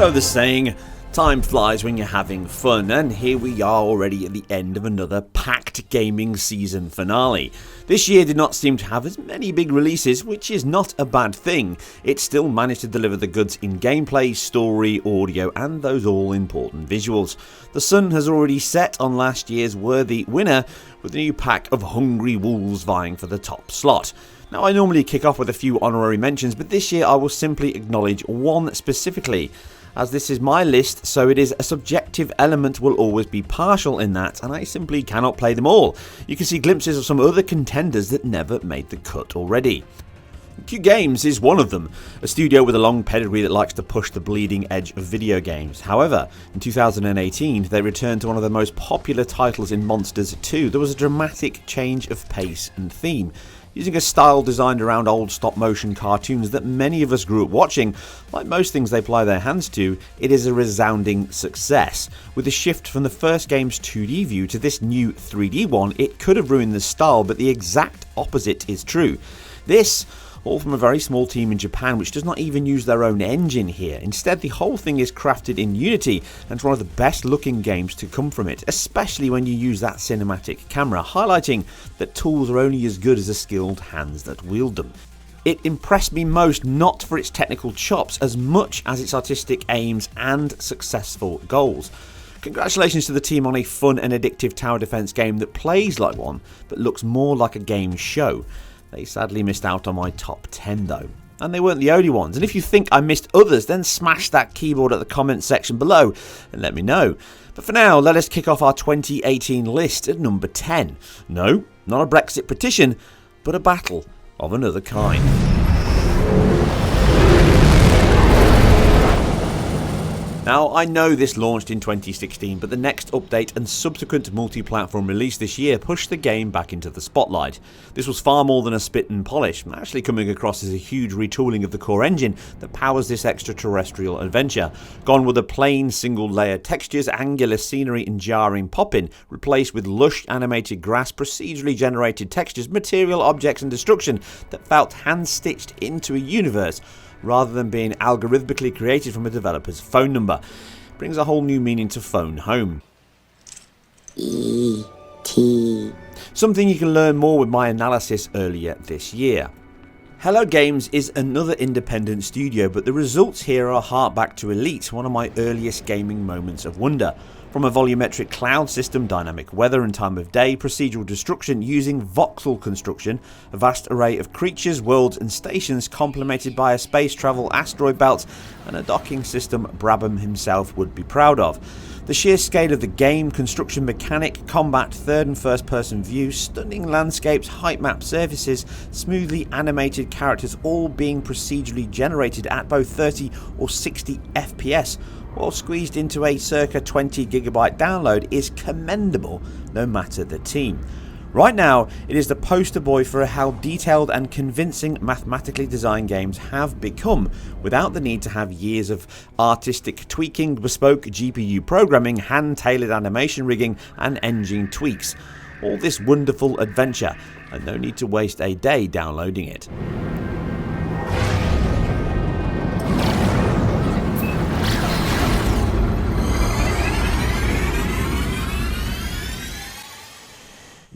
know the saying, time flies when you're having fun, and here we are already at the end of another packed gaming season finale. This year did not seem to have as many big releases, which is not a bad thing. It still managed to deliver the goods in gameplay, story, audio, and those all-important visuals. The sun has already set on last year's worthy winner, with a new pack of hungry wolves vying for the top slot. Now, I normally kick off with a few honorary mentions, but this year I will simply acknowledge one specifically. As this is my list, so it is a subjective element will always be partial in that, and I simply cannot play them all. You can see glimpses of some other contenders that never made the cut already. Q Games is one of them, a studio with a long pedigree that likes to push the bleeding edge of video games. However, in 2018 they returned to one of the most popular titles in Monsters 2. There was a dramatic change of pace and theme. Using a style designed around old stop-motion cartoons that many of us grew up watching, like most things they apply their hands to, it is a resounding success. With the shift from the first game's 2D view to this new 3D one, it could have ruined the style, but the exact opposite is true. This, all from a very small team in Japan which does not even use their own engine here. Instead, the whole thing is crafted in Unity, and it's one of the best looking games to come from it, especially when you use that cinematic camera, highlighting that tools are only as good as the skilled hands that wield them. It impressed me most not for its technical chops as much as its artistic aims and successful goals. Congratulations to the team on a fun and addictive tower defense game that plays like one, but looks more like a game show. They sadly missed out on my top 10 though. And they weren't the only ones. And if you think I missed others, then smash that keyboard at the comments section below and let me know. But for now, let us kick off our 2018 list at number 10. No, not a Brexit petition, but a battle of another kind. Now, I know this launched in 2016, but the next update and subsequent multi-platform release this year pushed the game back into the spotlight. This was far more than a spit and polish, actually coming across as a huge retooling of the core engine that powers this extraterrestrial adventure. Gone were the plain single-layer textures, angular scenery and jarring pop-in, replaced with lush animated grass, procedurally generated textures, material objects and destruction that felt hand-stitched into a universe, rather than being algorithmically created from a developer's phone number. Brings a whole new meaning to phone home. E.T. Something you can learn more with my analysis earlier this year. Hello Games is another independent studio, but the results here are a hark back to Elite, one of my earliest gaming moments of wonder. From a volumetric cloud system, dynamic weather and time of day, procedural destruction using voxel construction, a vast array of creatures, worlds and stations complemented by a space travel asteroid belt and a docking system Brabham himself would be proud of. The sheer scale of the game, construction mechanic, combat, third and first person view, stunning landscapes, height map surfaces, smoothly animated characters all being procedurally generated at both 30 or 60 FPS, while squeezed into a circa 20GB download is commendable no matter the team. Right now, it is the poster boy for how detailed and convincing mathematically designed games have become without the need to have years of artistic tweaking, bespoke GPU programming, hand-tailored animation rigging and engine tweaks. All this wonderful adventure and no need to waste a day downloading it.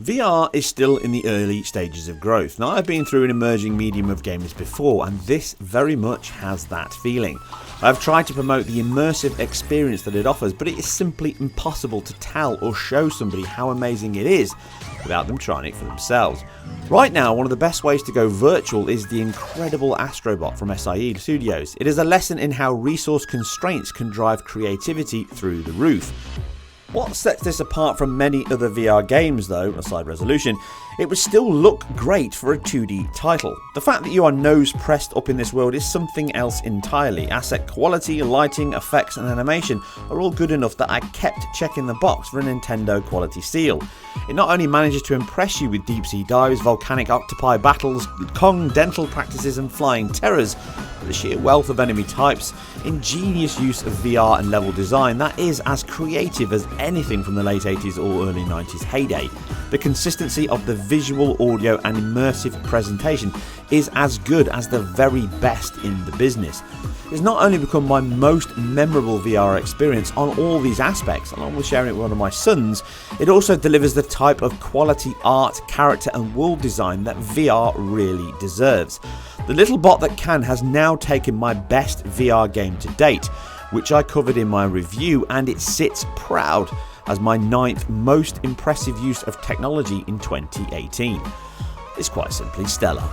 VR is still in the early stages of growth. Now, I've been through an emerging medium of gamers before, and this very much has that feeling. I've tried to promote the immersive experience that it offers, but it is simply impossible to tell or show somebody how amazing it is without them trying it for themselves. Right now, one of the best ways to go virtual is the incredible Astrobot from SIE Studios. It is a lesson in how resource constraints can drive creativity through the roof. What sets this apart from many other VR games though, aside resolution, it would still look great for a 2D title. The fact that you are nose pressed up in this world is something else entirely. Asset quality, lighting, effects and animation are all good enough that I kept checking the box for a Nintendo quality seal. It not only manages to impress you with deep sea dives, volcanic octopi battles, Kong dental practices and flying terrors, but the sheer wealth of enemy types, ingenious use of VR and level design that is as creative as anything from the late 80s or early 90s heyday. The consistency of the visual, audio and immersive presentation is as good as the very best in the business. It's not only become my most memorable VR experience on all these aspects, along with sharing it with one of my sons, it also delivers the type of quality art, character and world design that VR really deserves. The little bot that can has now taken my best VR game to date, which I covered in my review, and it sits proud as my 9th most impressive use of technology in 2018. It's quite simply stellar.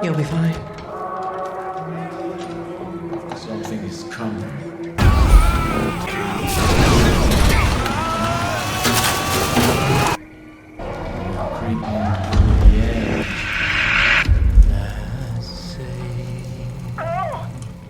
You'll be fine. Something is coming. Creeping through the air.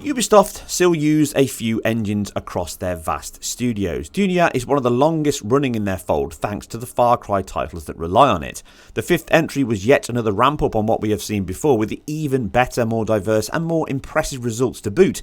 Ubisoft still use a few engines across their vast studios. Dunia is one of the longest running in their fold thanks to the Far Cry titles that rely on it. The 5th entry was yet another ramp up on what we have seen before, with even better, more diverse and more impressive results to boot.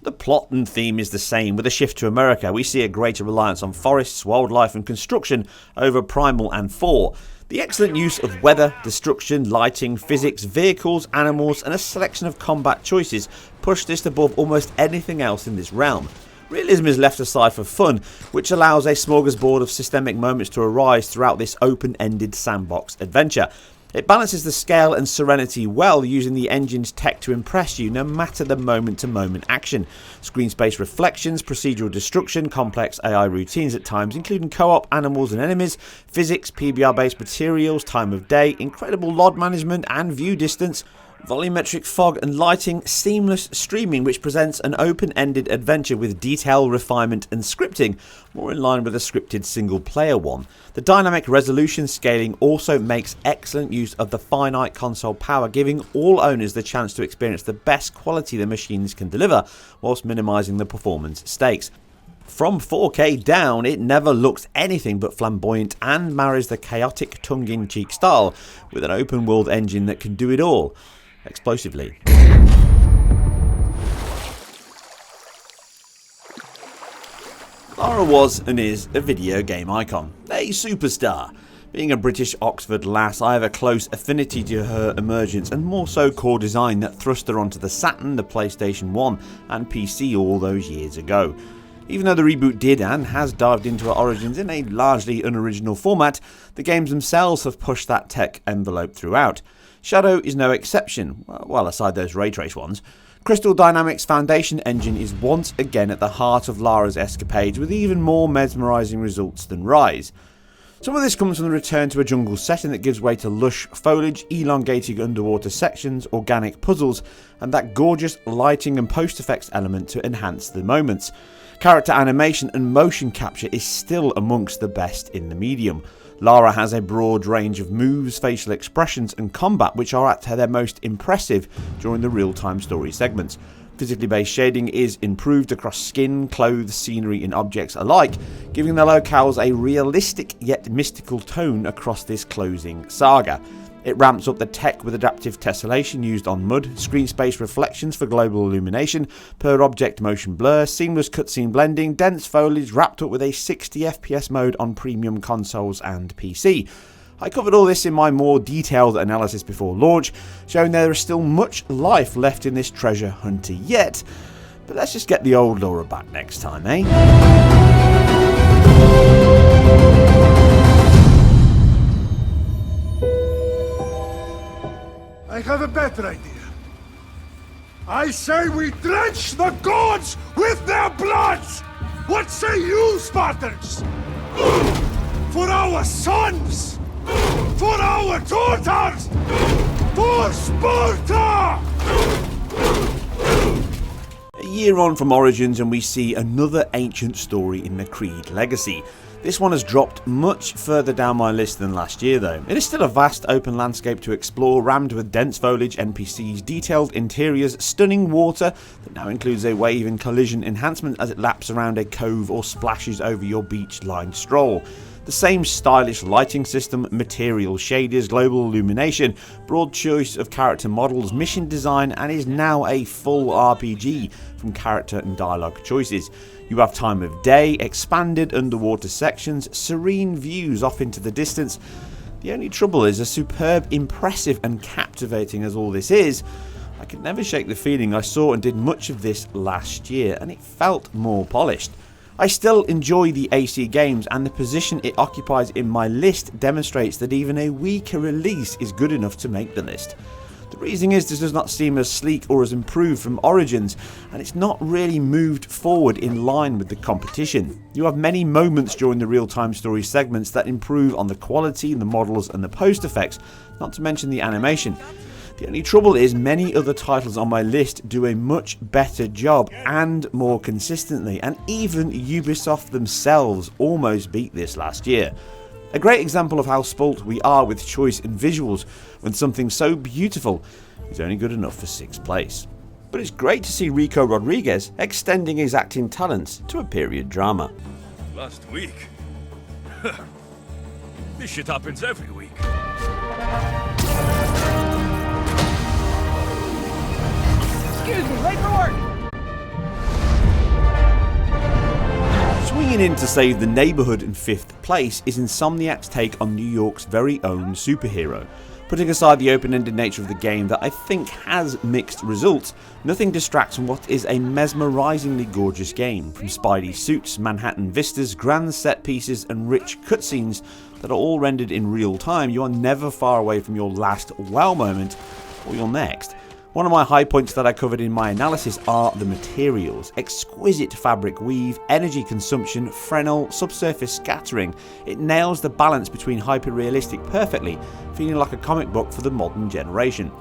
The plot and theme is the same. With a shift to America, we see a greater reliance on forests, wildlife and construction over Primal and 4. The excellent use of weather, destruction, lighting, physics, vehicles, animals and a selection of combat choices push this above almost anything else in this realm. Realism is left aside for fun, which allows a smorgasbord of systemic moments to arise throughout this open-ended sandbox adventure. It balances the scale and serenity well, using the engine's tech to impress you no matter the moment-to-moment action. Screen space reflections, procedural destruction, complex AI routines at times, including co-op, animals and enemies, physics, PBR-based materials, time of day, incredible LOD management and view distance, volumetric fog and lighting, seamless streaming which presents an open-ended adventure with detail, refinement and scripting, more in line with a scripted single-player one. The dynamic resolution scaling also makes excellent use of the finite console power, giving all owners the chance to experience the best quality the machines can deliver, whilst minimising the performance stakes. From 4K down, it never looks anything but flamboyant and marries the chaotic tongue-in-cheek style with an open-world engine that can do it all explosively. Lara was and is a video game icon, a superstar. Being a British Oxford lass, I have a close affinity to her emergence and more so core design that thrust her onto the Saturn, the PlayStation 1 and PC all those years ago. Even though the reboot did and has dived into her origins in a largely unoriginal format, the games themselves have pushed that tech envelope throughout. Shadow is no exception, well aside those ray trace ones. Crystal Dynamics' Foundation engine is once again at the heart of Lara's escapades, with even more mesmerising results than Rise. Some of this comes from the return to a jungle setting that gives way to lush foliage, elongated underwater sections, organic puzzles, and that gorgeous lighting and post-effects element to enhance the moments. Character animation and motion capture is still amongst the best in the medium. Lara has a broad range of moves, facial expressions and combat which are at their most impressive during the real-time story segments. Physically based shading is improved across skin, clothes, scenery and objects alike, giving the locales a realistic yet mystical tone across this closing saga. It ramps up the tech with adaptive tessellation used on mud, screen space reflections for global illumination, per object motion blur, seamless cutscene blending, dense foliage wrapped up with a 60 FPS mode on premium consoles and PC. I covered all this in my more detailed analysis before launch, showing there is still much life left in this treasure hunter yet, but let's just get the old Laura back next time, eh? I have a better idea. I say we drench the gods with their bloods! What say you, Spartans? For our sons! For our daughters! For Sparta! A year on from Origins and we see another ancient story in the Crete Legacy. This one has dropped much further down my list than last year though. It is still a vast open landscape to explore, rammed with dense foliage, NPCs, detailed interiors, stunning water that now includes a wave and collision enhancement as it laps around a cove or splashes over your beach-lined stroll. The same stylish lighting system, material shaders, global illumination, broad choice of character models, mission design, and is now a full RPG from character and dialogue choices. You have time of day, expanded underwater sections, serene views off into the distance. The only trouble is, as superb, impressive and captivating as all this is, I could never shake the feeling I saw and did much of this last year, and it felt more polished. I still enjoy the AC games, and the position it occupies in my list demonstrates that even a weaker release is good enough to make the list. The reason is this does not seem as sleek or as improved from Origins, and it's not really moved forward in line with the competition. You have many moments during the real-time story segments that improve on the quality, the models and the post effects, not to mention the animation. The only trouble is many other titles on my list do a much better job and more consistently, and even Ubisoft themselves almost beat this last year. A great example of how spoilt we are with choice in visuals when something so beautiful is only good enough for 6th place. But it's great to see Rico Rodriguez extending his acting talents to a period drama. Last week? This shit happens every week. Excuse me, late for work! Swinging in to save the neighbourhood in 5th place is Insomniac's take on New York's very own superhero. Putting aside the open-ended nature of the game that I think has mixed results, nothing distracts from what is a mesmerisingly gorgeous game, from Spidey suits, Manhattan vistas, grand set pieces and rich cutscenes that are all rendered in real time. You are never far away from your last wow moment or your next. One of my high points that I covered in my analysis are the materials. Exquisite fabric weave, energy consumption, Fresnel, subsurface scattering. It nails the balance between hyper-realistic perfectly, feeling like a comic book for the modern generation.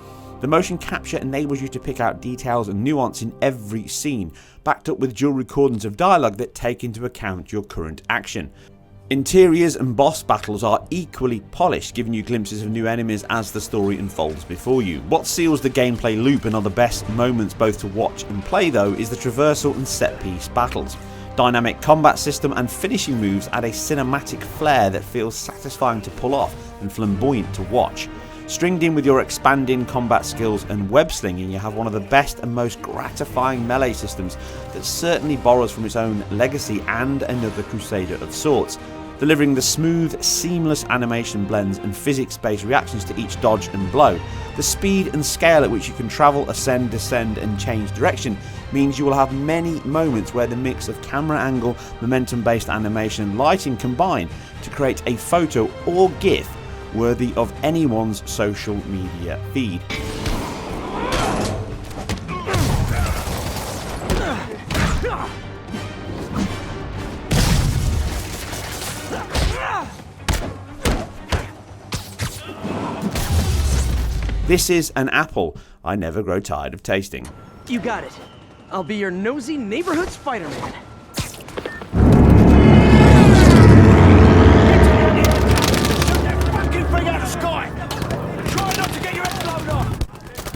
The motion capture enables you to pick out details and nuance in every scene, backed up with dual recordings of dialogue that take into account your current action. Interiors and boss battles are equally polished, giving you glimpses of new enemies as the story unfolds before you. What seals the gameplay loop and are the best moments both to watch and play though is the traversal and set piece battles. Dynamic combat system and finishing moves add a cinematic flair that feels satisfying to pull off and flamboyant to watch. Stringed in with your expanding combat skills and web slinging, you have one of the best and most gratifying melee systems that certainly borrows from its own legacy and another Crusader of sorts, delivering the smooth, seamless animation blends and physics-based reactions to each dodge and blow. The speed and scale at which you can travel, ascend, descend and change direction means you will have many moments where the mix of camera angle, momentum-based animation and lighting combine to create a photo or GIF worthy of anyone's social media feed. This is an apple I never grow tired of tasting. You got it. I'll be your nosy neighborhood Spider-Man.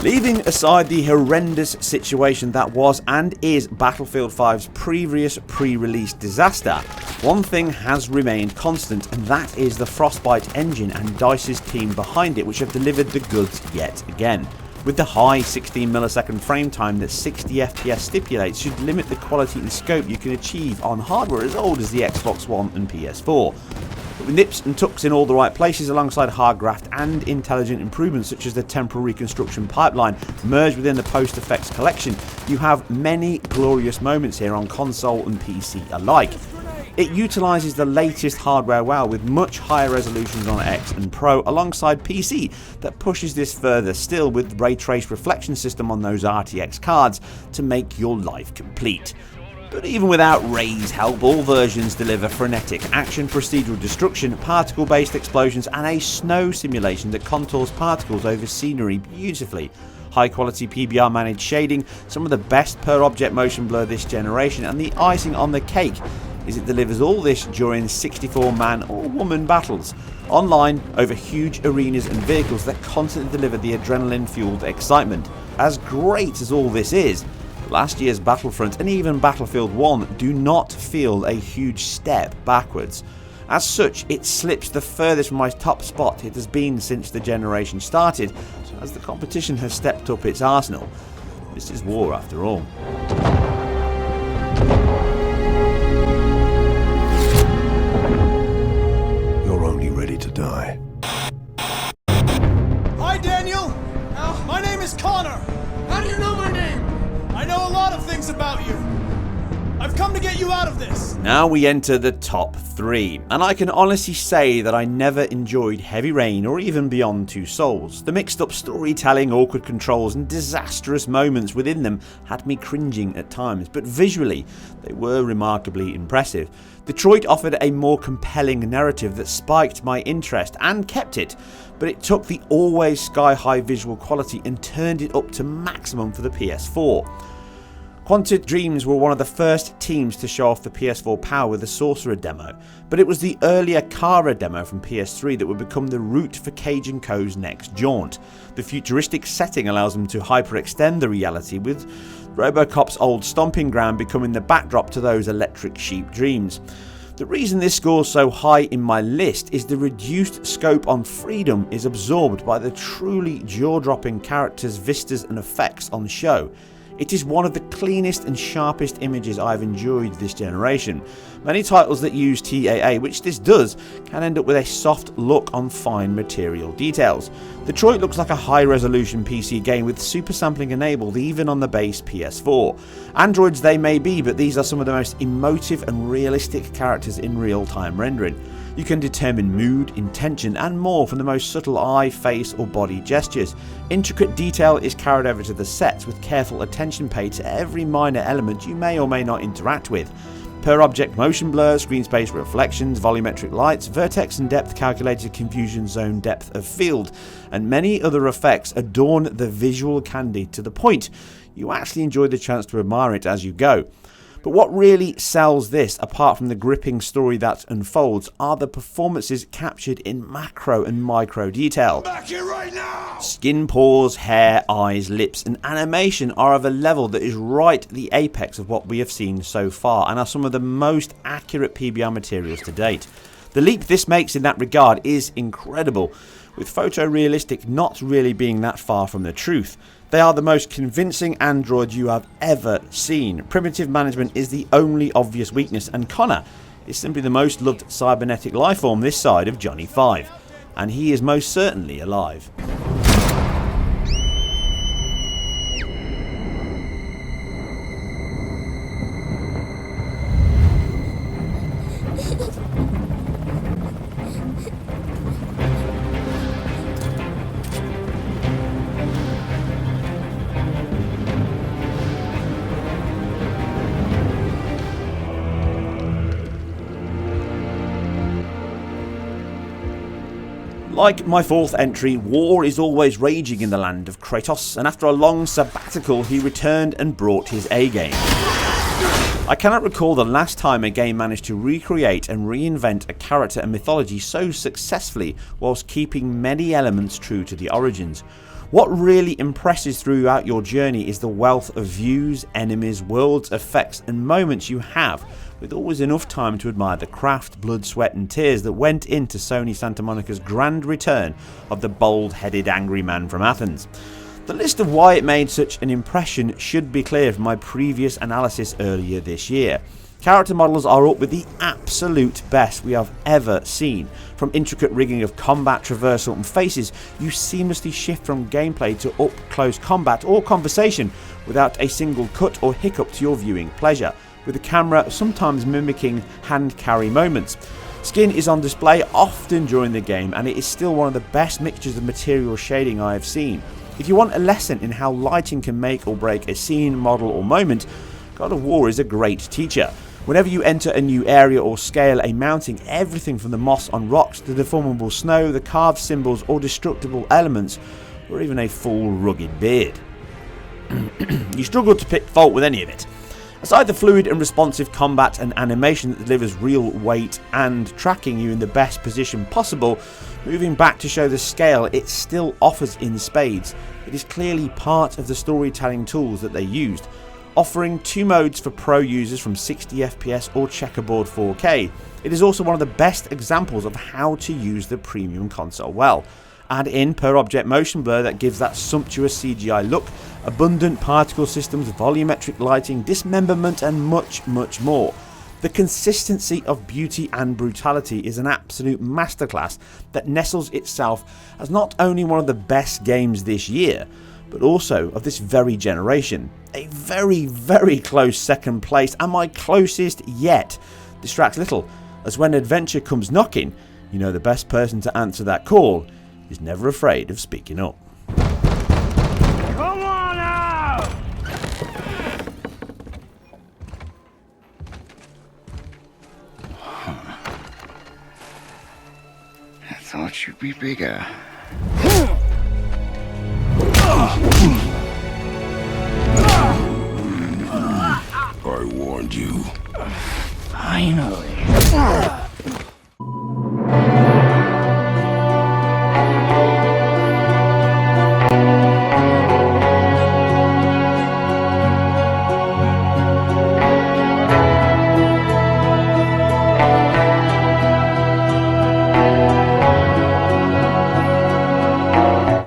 Leaving aside the horrendous situation that was and is Battlefield 5's previous pre-release disaster, one thing has remained constant, and that is the Frostbite engine and DICE's team behind it, which have delivered the goods yet again. With the high 16 millisecond frame time that 60 FPS stipulates should limit the quality and scope you can achieve on hardware as old as the Xbox One and PS4. But with nips and tucks in all the right places alongside hard graft and intelligent improvements such as the temporal reconstruction pipeline merged within the post effects collection, you have many glorious moments here on console and PC alike. It utilises the latest hardware WoW with much higher resolutions on X and Pro alongside PC that pushes this further still with ray trace reflection system on those RTX cards to make your life complete. But even without Ray's help, all versions deliver frenetic action, procedural destruction, particle-based explosions and a snow simulation that contours particles over scenery beautifully. High quality PBR managed shading, some of the best per object motion blur this generation, and the icing on the cake is it delivers all this during 64-man or woman battles, online over huge arenas and vehicles that constantly deliver the adrenaline-fueled excitement. As great as all this is, last year's Battlefront and even Battlefield 1 do not feel a huge step backwards. As such, it slips the furthest from my top spot it has been since the generation started, as the competition has stepped up its arsenal. This is war after all. You're only ready to die. Hi, Daniel! My name is Connor! How do you know my name? I know a lot of things about you. I've come to get you out of this! Now we enter the top 3, and I can honestly say that I never enjoyed Heavy Rain or even Beyond Two Souls. The mixed up storytelling, awkward controls and disastrous moments within them had me cringing at times, but visually they were remarkably impressive. Detroit offered a more compelling narrative that spiked my interest and kept it, but it took the always sky-high visual quality and turned it up to maximum for the PS4. Quantic Dreams were one of the first teams to show off the PS4 power with the Sorcerer demo, but it was the earlier Kara demo from PS3 that would become the route for Cage & Co.'s next jaunt. The futuristic setting allows them to hyperextend the reality, with RoboCop's old stomping ground becoming the backdrop to those Electric Sheep dreams. The reason this scores so high in my list is the reduced scope on freedom is absorbed by the truly jaw-dropping characters, vistas and effects on show. It is one of the cleanest and sharpest images I've enjoyed this generation. Many titles that use TAA, which this does, can end up with a soft look on fine material details. Detroit looks like a high-resolution PC game with super sampling enabled even on the base PS4. Androids they may be, but these are some of the most emotive and realistic characters in real-time rendering. You can determine mood, intention and more from the most subtle eye, face or body gestures. Intricate detail is carried over to the sets with careful attention paid to every minor element you may or may not interact with. Per object motion blur, screen space reflections, volumetric lights, vertex and depth calculated confusion zone depth of field, and many other effects adorn the visual candy to the point you actually enjoy the chance to admire it as you go. But what really sells this, apart from the gripping story that unfolds, are the performances captured in macro and micro detail. Back here right now! Skin, pores, hair, eyes, lips and animation are of a level that is right at the apex of what we have seen so far and are some of the most accurate PBR materials to date. The leap this makes in that regard is incredible, with photorealistic not really being that far from the truth. They are the most convincing android you have ever seen. Primitive management is the only obvious weakness, and Connor is simply the most loved cybernetic lifeform this side of Johnny 5. And he is most certainly alive. Like my fourth entry, war is always raging in the land of Kratos, and after a long sabbatical he returned and brought his A-game. I cannot recall the last time a game managed to recreate and reinvent a character and mythology so successfully whilst keeping many elements true to the origins. What really impresses throughout your journey is the wealth of views, enemies, worlds, effects and moments you have, with always enough time to admire the craft, blood, sweat and tears that went into Sony Santa Monica's grand return of the bold-headed angry man from Athens. The list of why it made such an impression should be clear from my previous analysis earlier this year. Character models are up with the absolute best we have ever seen. From intricate rigging of combat, traversal and faces, you seamlessly shift from gameplay to up-close combat or conversation without a single cut or hiccup to your viewing pleasure, with the camera sometimes mimicking hand carry moments. Skin is on display often during the game, and it is still one of the best mixtures of material shading I have seen. If you want a lesson in how lighting can make or break a scene, model or moment, God of War is a great teacher. Whenever you enter a new area or scale a mountain, everything from the moss on rocks to the deformable snow, the carved symbols or destructible elements, or even a full rugged beard. You struggle to pick fault with any of it. Aside the fluid and responsive combat and animation that delivers real weight and tracking you in the best position possible, moving back to show the scale it still offers in spades, it is clearly part of the storytelling tools that they used, offering 2 modes for pro users from 60 FPS or checkerboard 4K. It is also one of the best examples of how to use the premium console well. Add in per object motion blur that gives that sumptuous CGI look, abundant particle systems, volumetric lighting, dismemberment and much more. The consistency of beauty and brutality is an absolute masterclass that nestles itself as not only one of the best games this year, but also of this very generation. A very close second place, and my closest yet, distracts little, as when adventure comes knocking, you know the best person to answer that call is never afraid of speaking up. Come on out! I thought you'd be bigger. I warned you. Finally.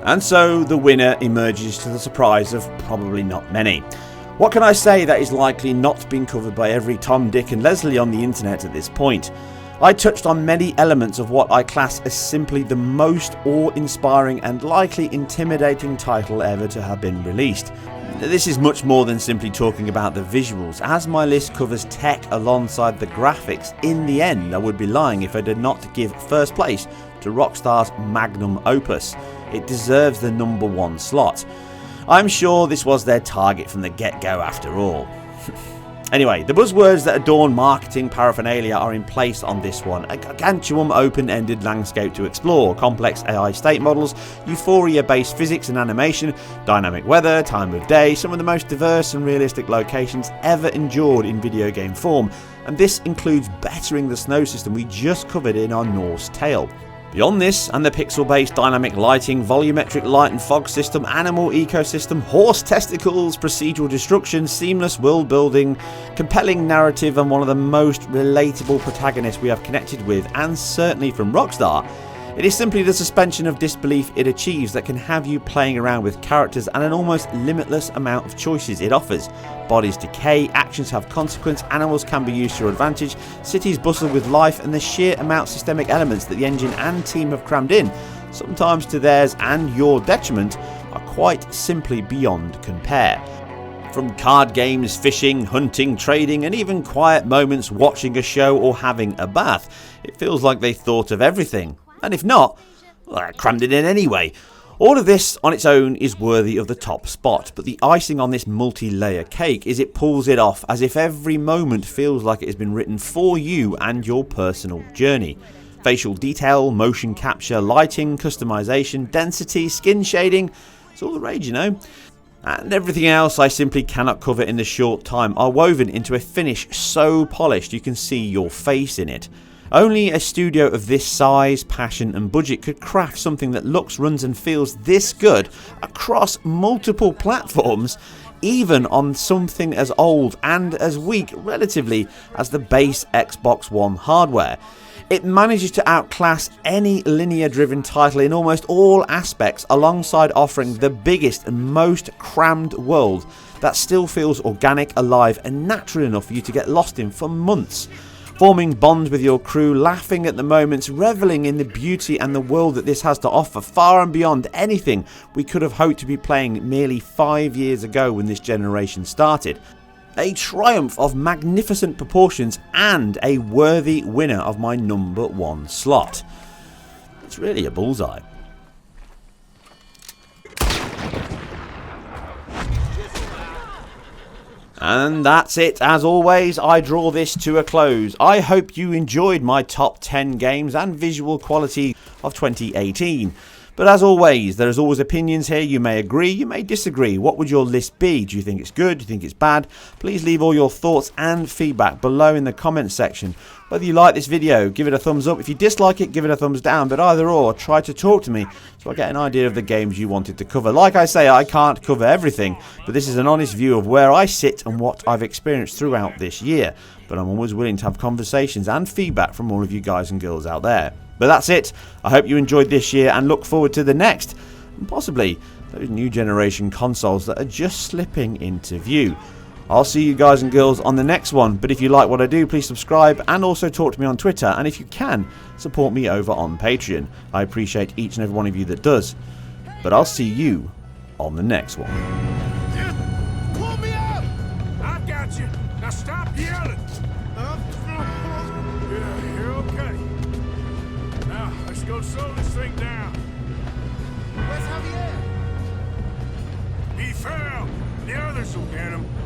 And so the winner emerges to the surprise of probably not many. What can I say that is likely not being covered by every Tom, Dick and Leslie on the internet at this point? I touched on many elements of what I class as simply the most awe-inspiring and likely intimidating title ever to have been released. This is much more than simply talking about the visuals, as my list covers tech alongside the graphics. In the end, I would be lying if I did not give first place to Rockstar's magnum opus. It deserves the number 1 slot. I'm sure this was their target from the get-go after all. Anyway, the buzzwords that adorn marketing paraphernalia are in place on this one. A gargantuan open-ended landscape to explore, complex AI state models, euphoria-based physics and animation, dynamic weather, time of day, some of the most diverse and realistic locations ever endured in video game form, and this includes bettering the snow system we just covered in our Norse tale. Beyond this, and the pixel-based dynamic lighting, volumetric light and fog system, animal ecosystem, horse testicles, procedural destruction, seamless world building, compelling narrative, and one of the most relatable protagonists we have connected with, and certainly from Rockstar, it is simply the suspension of disbelief it achieves that can have you playing around with characters and an almost limitless amount of choices it offers. Bodies decay, actions have consequence, animals can be used to your advantage, cities bustle with life, and the sheer amount of systemic elements that the engine and team have crammed in, sometimes to theirs and your detriment, are quite simply beyond compare. From card games, fishing, hunting, trading, and even quiet moments watching a show or having a bath, it feels like they thought of everything. And if not, well, I crammed it in anyway. All of this on its own is worthy of the top spot, but the icing on this multi-layer cake is it pulls it off as if every moment feels like it has been written for you and your personal journey. Facial detail, motion capture, lighting, customization, density, skin shading, it's all the rage, you know. And everything else I simply cannot cover in the short time are woven into a finish so polished you can see your face in it. Only a studio of this size, passion and budget could craft something that looks, runs and feels this good across multiple platforms, even on something as old and as weak relatively as the base Xbox One hardware. It manages to outclass any linear driven title in almost all aspects, alongside offering the biggest and most crammed world that still feels organic, alive and natural enough for you to get lost in for months. Forming bonds with your crew, laughing at the moments, reveling in the beauty and the world that this has to offer, far and beyond anything we could have hoped to be playing merely 5 years ago when this generation started. A triumph of magnificent proportions and a worthy winner of my number 1 slot. It's really a bullseye. And that's it. As always, I draw this to a close. I hope you enjoyed my top 10 games and visual quality of 2018. But as always, there is always opinions here. You may agree, you may disagree. What would your list be? Do you think it's good? Do you think it's bad? Please leave all your thoughts and feedback below in the comments section. Whether you like this video, give it a thumbs up. If you dislike it, give it a thumbs down. But either or, try to talk to me so I get an idea of the games you wanted to cover. Like I say, I can't cover everything, but this is an honest view of where I sit and what I've experienced throughout this year. But I'm always willing to have conversations and feedback from all of you guys and girls out there. But that's it. I hope you enjoyed this year and look forward to the next, and possibly those new generation consoles that are just slipping into view. I'll see you guys and girls on the next one, but if you like what I do, please subscribe and also talk to me on Twitter, and if you can, support me over on Patreon. I appreciate each and every one of you that does. But I'll see you on the next one. Pull me up! I got you. Now stop yelling. Yeah, you're okay. Now, let's go slow this thing down. Where's Javier? He fell. The others will get him.